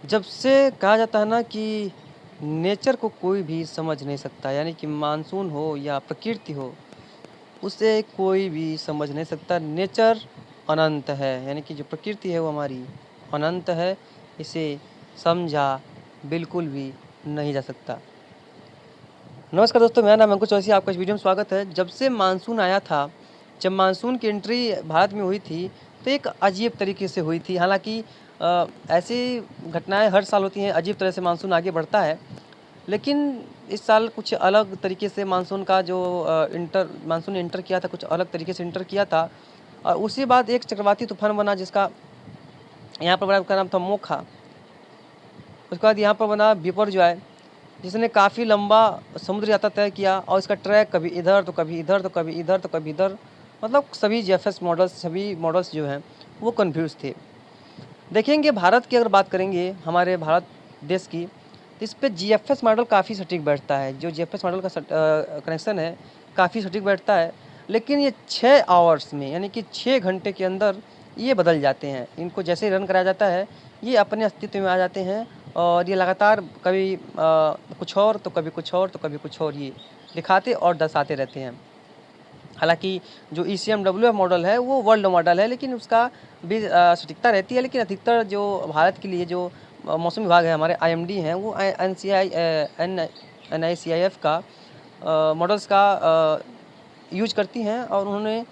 जब से कहा जाता है ना कि नेचर को कोई भी समझ नहीं सकता, यानी कि मानसून हो या प्रकृति हो, उसे कोई भी समझ नहीं सकता। नेचर अनंत है, यानी कि जो प्रकृति है वो हमारी अनंत है। इसे समझा बिल्कुल भी नहीं जा सकता। नमस्कार दोस्तों, मेरा नाम अंकुश चौधरी, आपका इस वीडियो में स्वागत है। जब से मानसून आया था, जब मानसून की एंट्री भारत में हुई थी, तो एक अजीब तरीके से हुई थी। हालाँकि ऐसी घटनाएँ हर साल होती हैं, अजीब तरह से मानसून आगे बढ़ता है। लेकिन इस साल कुछ अलग तरीके से मानसून का जो मानसून ने एंटर किया था, कुछ अलग तरीके से एंटर किया था। और उसी बाद एक चक्रवाती तूफ़ान बना, जिसका यहाँ पर बना, उसका नाम था मोखा। उसके बाद यहाँ पर बना बिपरजॉय, जिसने काफ़ी लंबा समुद्र यात्रा तय किया, और इसका ट्रैक कभी इधर तो कभी इधर तो कभी इधर तो कभी इधर, मतलब सभी जीएफएस मॉडल्स, सभी मॉडल्स जो हैं वो कन्फ्यूज़ थे। देखेंगे भारत की अगर बात करेंगे, हमारे भारत देश की, तो इस पे जीएफएस मॉडल काफ़ी सटीक बैठता है। जो जीएफएस मॉडल का कनेक्शन है काफ़ी सटीक बैठता है। लेकिन ये 6 आवर्स में, यानी कि 6 घंटे के अंदर ये बदल जाते हैं। इनको जैसे ही रन कराया जाता है, ये अपने अस्तित्व में आ जाते हैं, और ये लगातार कभी कुछ और तो कभी कुछ और तो कभी कुछ और ये दिखाते और दर्शाते रहते हैं। हालाँकि जो ECMWF मॉडल है वो वर्ल्ड मॉडल है, लेकिन उसका भी सटीकता रहती है। लेकिन अधिकतर जो भारत के लिए जो मौसम विभाग है, हमारे IMD हैं, वो NICIF का मॉडल्स का यूज करती हैं, और उन्होंने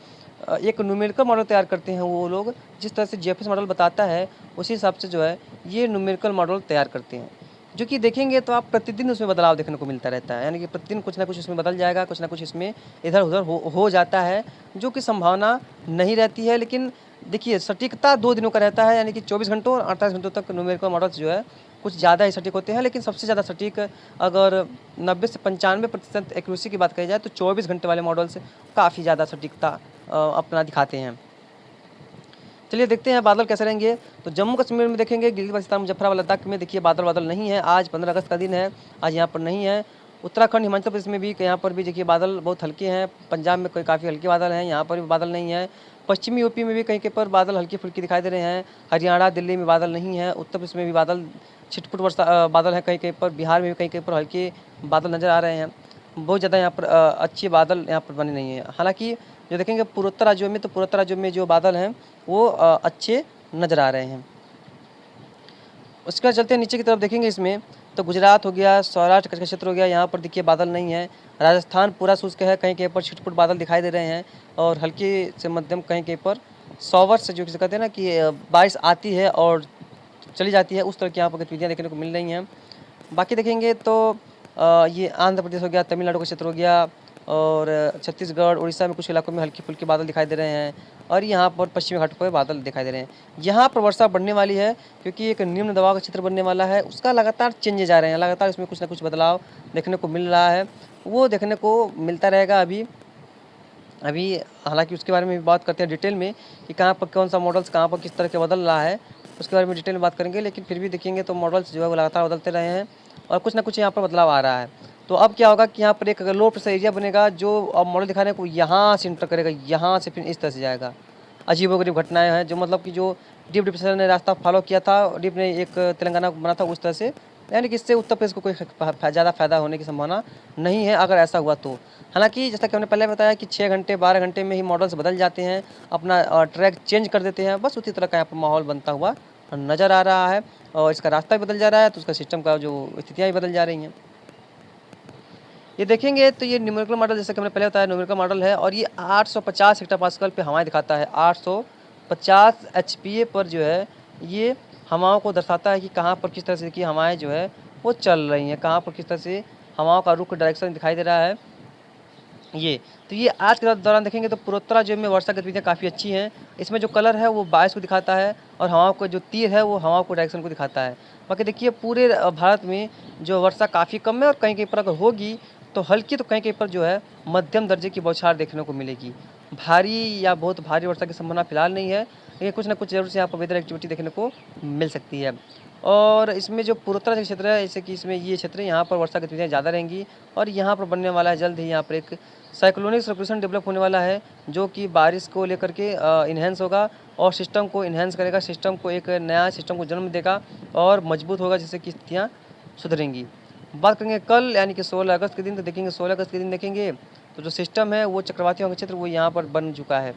एक न्यूमेरिकल मॉडल तैयार करते हैं। वो लोग जिस तरह से जीएफएस मॉडल बताता है, उसी हिसाब से जो है ये न्यूमेरिकल मॉडल तैयार करते हैं, जो कि देखेंगे तो आप प्रतिदिन उसमें बदलाव देखने को मिलता रहता है। यानी कि प्रतिदिन कुछ ना कुछ इसमें बदल जाएगा, कुछ ना कुछ इसमें इधर-उधर हो जाता है, जो कि संभावना नहीं रहती है। लेकिन देखिए, सटीकता 2 दिनों का रहता है, यानी कि 24 घंटों और 48 घंटों तक न्यूमेरिकल मॉडल्स जो है कुछ ज़्यादा ही सटीक होते हैं। लेकिन सबसे ज़्यादा सटीक अगर 90 से 95% एक्यूरेसी की बात करी जाए, तो 24 घंटे वाले मॉडल्स काफ़ी ज़्यादा सटीकता अपना दिखाते हैं। चलिए देखते हैं बादल कैसे रहेंगे। तो जम्मू कश्मीर में देखेंगे, गिलगित-बाल्टिस्तान, मुज़फ्फराबाद, लद्दाख में देखिए बादल नहीं है। आज 15 अगस्त का दिन है, आज यहाँ पर नहीं है। उत्तराखंड, हिमाचल प्रदेश में भी यहाँ पर भी देखिए बादल बहुत हल्के हैं। पंजाब में कोई काफ़ी हल्के बादल हैं, यहाँ पर भी बादल नहीं है। पश्चिमी यूपी में भी कहीं-कहीं पर बादल हल्के-फुल्के दिखाई दे रहे हैं। हरियाणा, दिल्ली में बादल नहीं है। उत्तर प्रदेश में भी बादल छिटपुट बादल हैं कहीं-कहीं पर। बिहार में भी कहीं-कहीं पर हल्के बादल नज़र आ रहे हैं। बहुत ज़्यादा यहाँ पर अच्छे बादल यहाँ पर बने नहीं हैं। हालाँकि जो देखेंगे पूर्वोत्तर राज्यों में, तो पूर्वोत्तर राज्यों में जो बादल हैं वो अच्छे नज़र आ रहे हैं। उसके बाद चलते हैं नीचे की तरफ, देखेंगे इसमें तो गुजरात हो गया, सौराष्ट्र का क्षेत्र हो गया, यहाँ पर देखिए बादल नहीं है। राजस्थान पूरा शुष्क है, कहीं-कहीं पर छिटपुट बादल दिखाई दे रहे हैं, और हल्की से मध्यम कहीं-कहीं पर शॉवर से, जो किसे कहते हैं ना कि बारिश आती है और चली जाती है, उस तरह की यहाँ पर गतिविधियाँ देखने को मिल रही हैं। बाकी देखेंगे तो ये आंध्र प्रदेश हो गया, तमिलनाडु का क्षेत्र हो गया, और छत्तीसगढ़, उड़ीसा में कुछ इलाकों में हल्के-फुल्के बादल दिखाई दे रहे हैं, और यहाँ पर पश्चिमी घाटों पर बादल दिखाई दे रहे हैं। यहाँ पर वर्षा बढ़ने वाली है, क्योंकि एक निम्न दबाव का क्षेत्र बनने वाला है। उसका लगातार चेंजेज आ रहे हैं, लगातार इसमें कुछ ना कुछ बदलाव देखने को मिल रहा है, वो देखने को मिलता रहेगा अभी। हालाँकि उसके बारे में भी बात करते हैं डिटेल में, कि कहाँ पर कौन-सा मॉडल्स कहाँ पर किस तरह के बदल रहा है, उसके बारे में डिटेल में बात करेंगे। लेकिन फिर भी देखेंगे तो मॉडल्स जो है वो लगातार बदलते रहे हैं, और कुछ ना कुछ यहाँ पर बदलाव आ रहा है। तो अब क्या होगा कि यहाँ पर एक अगर लो प्रेशर एरिया बनेगा, जो अब मॉडल दिखा रहे हैं को यहाँ से एंटर करेगा, यहाँ से फिर इस तरह से जाएगा। अजीबो-गरीब घटनाएँ हैं, जो मतलब कि जो डीप डिप्रेशन ने रास्ता फॉलो किया था, डीप ने एक तेलंगाना बना था उस तरह से, यानी कि इससे उत्तर प्रदेश को कोई ज़्यादा फ़ायदा होने की संभावना नहीं है अगर ऐसा हुआ तो। हालाँकि जैसा कि हमने पहले बताया कि 6 घंटे 12 घंटे में ही मॉडल्स बदल जाते हैं, अपना ट्रैक चेंज कर देते हैं, बस उसी तरह का यहाँ पर माहौल बनता हुआ नज़र आ रहा है, और इसका रास्ता भी बदल जा रहा है, तो उसका सिस्टम का जो स्थितियाँ भी बदल जा रही हैं। ये देखेंगे तो ये न्यूमेरिकल मॉडल, जैसा कि हमने पहले बताया, न्यूमेरिकल मॉडल है, और ये 850 हेक्टोपास्कल पे हवाएँ दिखाता है। 850 एचपीए पर जो है ये हवाओं को दर्शाता है कि कहाँ पर किस तरह से की हवाएँ जो है वो चल रही हैं, कहाँ पर किस तरह से हवाओं का रुख डायरेक्शन दिखाई दे रहा है। तो ये आज के दौरान देखेंगे तो पूर्वोत्तर राज्यों में वर्षा गतिविधियाँ काफ़ी अच्छी हैं। इसमें जो कलर है वो बारिश को दिखाता है, और हवाओं का जो तीर है वो हवाओं को डायरेक्शन को दिखाता है। बाकी देखिए पूरे भारत में जो वर्षा काफ़ी कम है, और कहीं-कहीं पर अगर होगी तो हल्की, तो कहीं-कहीं पर जो है मध्यम दर्जे की बौछार देखने को मिलेगी। भारी या बहुत भारी वर्षा की संभावना फिलहाल नहीं है। लेकिन कुछ ना कुछ ज़रूर से यहाँ पर वेदर एक्टिविटी देखने को मिल सकती है। और इसमें जो पूर्वोत्तर क्षेत्र है, जैसे कि इसमें ये क्षेत्र है, यहाँ पर वर्षा गतिविधियाँ ज़्यादा रहेंगी और यहाँ पर बनने वाला है जल्द ही यहाँ पर एक साइक्लोनिक सर्कुलेशन डेवलप होने वाला है, जो कि बारिश को लेकर के इन्हेंस होगा और सिस्टम को इन्हेंस करेगा, सिस्टम को एक नया सिस्टम को जन्म देगा और मजबूत होगा, जिससे कि स्थितियाँ सुधरेंगी। बात करेंगे कल यानी कि 16 अगस्त के दिन, तो देखेंगे 16 अगस्त के दिन देखेंगे तो जो सिस्टम है वो चक्रवाती हवा का क्षेत्र वो यहाँ पर बन चुका है।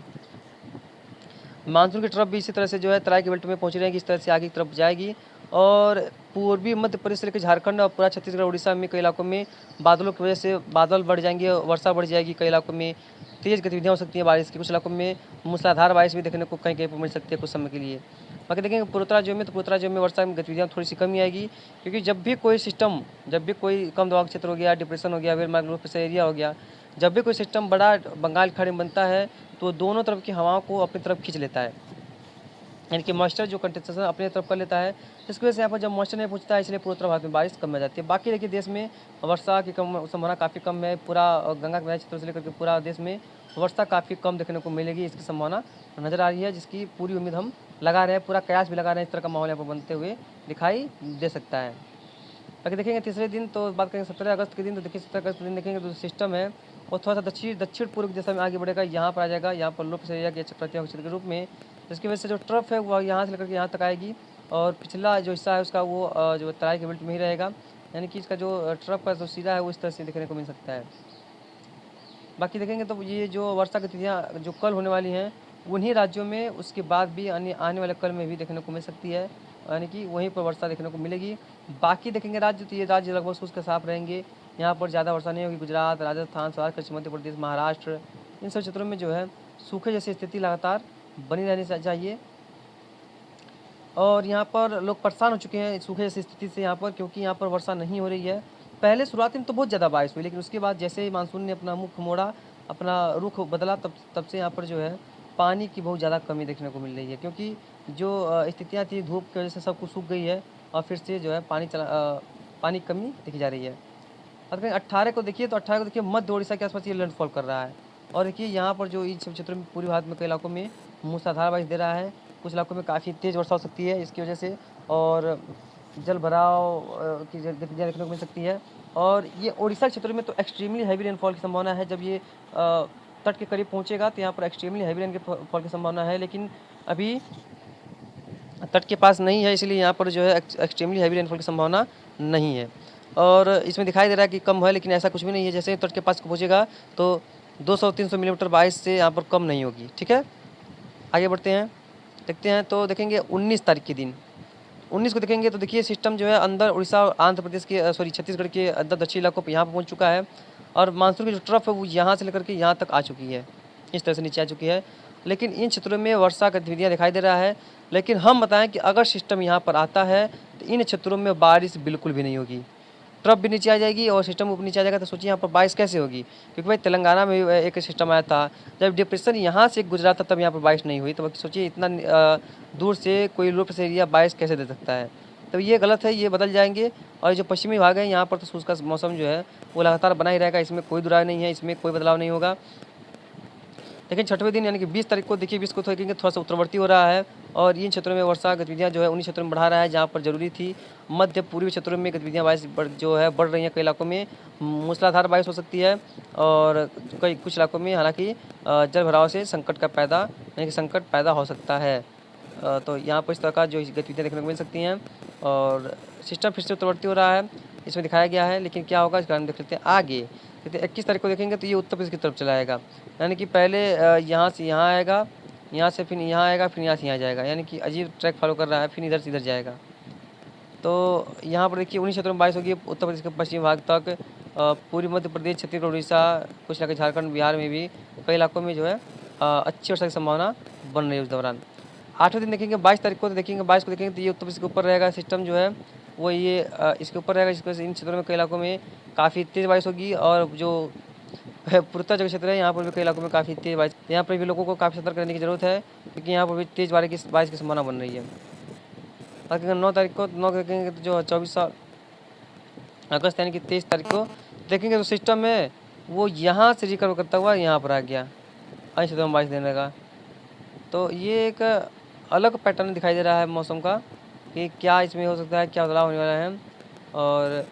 मानसून की तरफ भी इसी तरह से जो है तराई के बेल्ट में पहुँच रहेगी, इस तरह से आगे की तरफ जाएगी और पूर्वी मध्य प्रदेश से लेकर झारखंड और पूरा छत्तीसगढ़ उड़ीसा में कई इलाकों में बादलों की वजह से बादल बढ़ जाएंगे, वर्षा बढ़ जाएगी, कई इलाकों में तेज़ गतिविधियाँ हो सकती हैं बारिश की, कुछ इलाकों में मूसलाधार बारिश भी देखने को कहीं कहीं पर मिल सकती है कुछ समय के लिए। बाकी देखेंगे पूर्वोत्तर राज्यों में, तो पूर्वोत्तर राज्यों में वर्षा की गतिविधियाँ थोड़ी सी कमी आएगी, क्योंकि जब भी कोई सिस्टम, जब भी कोई कम दबाव क्षेत्र हो गया, डिप्रेशन हो गया, वेल मार्ग प्रेशर एरिया हो गया, जब भी कोई सिस्टम बड़ा बंगाल की खाड़ी में बनता है तो दोनों तरफ की हवाओं को अपनी तरफ खींच लेता है, यानी कि मॉइस्चर जो कंडेंसेशन अपनी तरफ कर लेता है, जिसकी वजह से यहाँ पर जब मॉइस्चर नहीं पहुँचता है, इसलिए पूर्वोत्तर भारत में बारिश कम हो जाती है। बाकी देखिए देश में वर्षा की कम संभावना काफ़ी कम है, पूरा गंगा के क्षेत्र से लेकर के पूरा देश में वर्षा काफ़ी कम देखने को मिलेगी, इसकी संभावना नज़र आ रही है, जिसकी पूरी उम्मीद हम लगा रहे हैं, पूरा कयास भी लगा रहे हैं, इस तरह का माहौल यहाँ पर बनते हुए दिखाई दे सकता है। बाकी देखेंगे तीसरे दिन, तो बात करेंगे 17 अगस्त के दिन, तो देखिए 17 अगस्त के दिन देखेंगे तो सिस्टम है वो थोड़ा सा दक्षिण पूर्व दिशा में आगे बढ़ेगा, यहाँ पर आ जाएगा, यहाँ पर लो प्रेशर एरिया के चक्रवाती हवा क्षेत्र के रूप में, जिसकी वजह से जो ट्रफ है वो यहाँ से लेकर के यहाँ तक आएगी और पिछला जो हिस्सा है उसका वो जो तराई के बेल्ट में ही रहेगा, यानी कि इसका जो ट्रफ का जो सीधा है वो इस तरह से देखने को मिल सकता है। बाकी देखेंगे तो ये जो वर्षा गतिविधियाँ जो कल होने वाली हैं उन्हीं राज्यों में उसके बाद भी अन्य आने वाले कल में भी देखने को मिल सकती है, यानी कि वहीं पर वर्षा देखने को मिलेगी। बाकी देखेंगे राज्य, तो ये राज्य लगभग शुष्क साफ रहेंगे, यहाँ पर ज़्यादा वर्षा नहीं होगी। गुजरात, राजस्थान, सौराष्ट्र, मध्य प्रदेश, महाराष्ट्र, इन सब क्षेत्रों में जो है सूखे जैसी स्थिति लगातार बनी रहनी चाहिए और यहाँ पर लोग परेशान हो चुके हैं सूखे जैसी स्थिति से यहाँ पर, क्योंकि यहाँ पर वर्षा नहीं हो रही है। पहले शुरुआती में तो बहुत ज़्यादा बारिश हुई, लेकिन उसके बाद जैसे ही मानसून ने अपना मुख मोड़ा, अपना रुख बदला, तब से यहाँ पर जो है पानी की बहुत ज़्यादा कमी देखने को मिल रही है, क्योंकि जो स्थितियाँ थी धूप की वजह से सब कुछ सूख गई है और फिर से जो है पानी की कमी देखी जा रही है। अगर 18 को देखिए, तो 18 को देखिए मध्य उड़ीसा के आसपास ये लैंडफॉल कर रहा है और देखिए यहाँ पर जो इन सब क्षेत्रों में पूरी भारत में कई इलाकों में मूसलाधार बारिश दे रहा है, कुछ इलाकों में काफ़ी तेज़ वर्षा हो सकती है इसकी वजह से और जल भराव की गतिविधियाँ देखने को मिल सकती है। और ये उड़ीसा क्षेत्र में तो एक्सट्रीमली हैवी रेनफॉल की संभावना है, जब ये तट के करीब पहुँचेगा तो यहाँ पर एक्सट्रीमली हैवी रेनफॉल की संभावना है, लेकिन अभी तट के पास नहीं है, इसलिए यहाँ पर जो है एक्सट्रीमली हैवी रेनफॉल की संभावना नहीं है। और इसमें दिखाई दे रहा है कि कम है, लेकिन ऐसा कुछ भी नहीं है, जैसे ही तट के पास पहुँचेगा तो 200-300 मिलीमीटर बारिश से यहाँ पर कम नहीं होगी। ठीक है, आगे बढ़ते हैं, देखते हैं। तो देखेंगे 19 तारीख के दिन, 19 को देखेंगे तो देखिए सिस्टम जो है अंदर उड़ीसा और आंध्र प्रदेश के छत्तीसगढ़ के अंदर दक्षिणी इलाकों पर यहाँ पर पहुँच चुका है और मानसून की जो ट्रफ है वो यहाँ से लेकर के यहाँ तक आ चुकी है, इस तरह से नीचे आ चुकी है, लेकिन इन क्षेत्रों में वर्षा गतिविधियाँ दिखाई दे रहा है। लेकिन हम बताएं कि अगर सिस्टम यहाँ पर आता है तो इन क्षेत्रों में बारिश बिल्कुल भी नहीं होगी, ट्रफ भी नीचे आ जाएगी और सिस्टम ऊपर नीचे आ जाएगा, तो सोचिए यहाँ पर बारिश कैसे होगी, क्योंकि भाई तेलंगाना में एक सिस्टम आया था, जब डिप्रेशन यहाँ से गुजरा था तब यहाँ पर बारिश नहीं हुई, तो सोचिए इतना दूर से कोई लो प्रेशर एरिया बारिश कैसे दे सकता है। तो ये गलत है, ये बदल जाएंगे। और जो पश्चिमी भाग है यहाँ पर तो शुष्क मौसम जो है वो लगातार बना ही रहेगा, इसमें कोई दुराय नहीं है, इसमें कोई बदलाव नहीं होगा। लेकिन छठवें दिन यानी कि 20 तारीख को देखिए, 20 को तो देखेंगे थोड़ा सा उत्तरवर्ती हो रहा है और इन क्षेत्रों में वर्षा गतिविधियाँ जो है उन्हीं क्षेत्रों में बढ़ा रहा है जहाँ पर ज़रूरी थी। मध्य पूर्वी क्षेत्रों में गतिविधियाँ बारिश जो है बढ़ रही हैं, कई इलाकों में मूसलाधार बारिश हो सकती है और कुछ इलाकों में हालांकि जल भराव से संकट यानी कि संकट पैदा हो सकता है। तो यहाँ पर इस तरह का जो गतिविधियाँ देखने को मिल सकती हैं और सिस्टम फिर से उत्तरवर्ती हो रहा है, इसमें दिखाया गया है। लेकिन क्या होगा इसका हम देख लेते हैं आगे। देखते 21 तारीख को देखेंगे तो ये उत्तर प्रदेश की तरफ चला आएगा, यानी कि पहले यहाँ से यहाँ आएगा, यहाँ से फिर यहाँ आएगा, फिर यहाँ से यहाँ जाएगा, यानी कि अजीब ट्रैक फॉलो कर रहा है, फिर इधर से इधर जाएगा। तो यहाँ पर देखिए 19 क्षेत्रों में बारिश होगी उत्तर प्रदेश के पश्चिमी भाग तक, पूर्वी मध्य प्रदेश, छत्तीसगढ़, उड़ीसा, कुछ इलाके झारखंड, बिहार में भी कई इलाकों में जो है अच्छी वर्षा की संभावना बन रही है उस दौरान। 8वें दिन देखेंगे 22 तारीख को, तो देखेंगे 22 को देखेंगे तो ये उत्तर प्रदेश के ऊपर रहेगा सिस्टम जो है वो ये इसके ऊपर रहेगा, जिसकी वजह से इन क्षेत्रों में कई इलाकों में काफ़ी तेज़ बारिश होगी और जो पूर्वोत्तर जो क्षेत्र है यहाँ पर भी कई इलाकों में काफ़ी तेज़ बारिश, यहाँ पर भी लोगों को काफ़ी सतर्क रहने की ज़रूरत है, क्योंकि यहाँ पर भी तेज़ बारिश की संभावना बन रही है। बाकी 9 तारीख को 9 देखेंगे तो जो 24 अगस्त यानी कि 23 तारीख को देखेंगे तो सिस्टम है वो यहाँ से रिकवर करता हुआ यहाँ पर आ गया, अन्य क्षेत्रों में बारिश देने का। तो ये एक अलग पैटर्न दिखाई दे रहा है मौसम का कि क्या इसमें हो सकता है, क्या बदलाव होने वाला है। और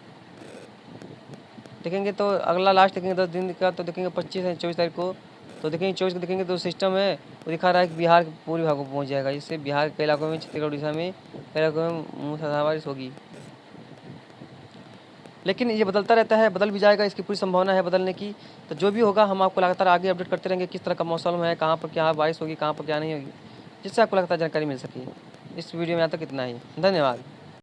देखेंगे तो अगला लास्ट देखेंगे 10 दिन का, तो देखेंगे 25 है 24 तारीख को, तो देखेंगे 24 को देखेंगे तो सिस्टम है वो दिखा रहा है कि बिहार के पूर्वी भाग में पहुँच जाएगा। इससे बिहार के कई इलाकों में, छत्तीसगढ़ उड़ीसा में कई इलाकों में मूसलाधार बारिश होगी। लेकिन ये बदलता रहता है, बदल भी जाएगा, इसकी पूरी संभावना है बदलने की। तो जो भी होगा हम आपको लगातार आगे अपडेट करते रहेंगे, किस तरह का मौसम है, कहाँ पर क्या बारिश होगी, कहाँ पर क्या नहीं होगी, जिससे आपको लगातार जानकारी मिल सके। इस वीडियो में यहाँ तक इतना ही, धन्यवाद।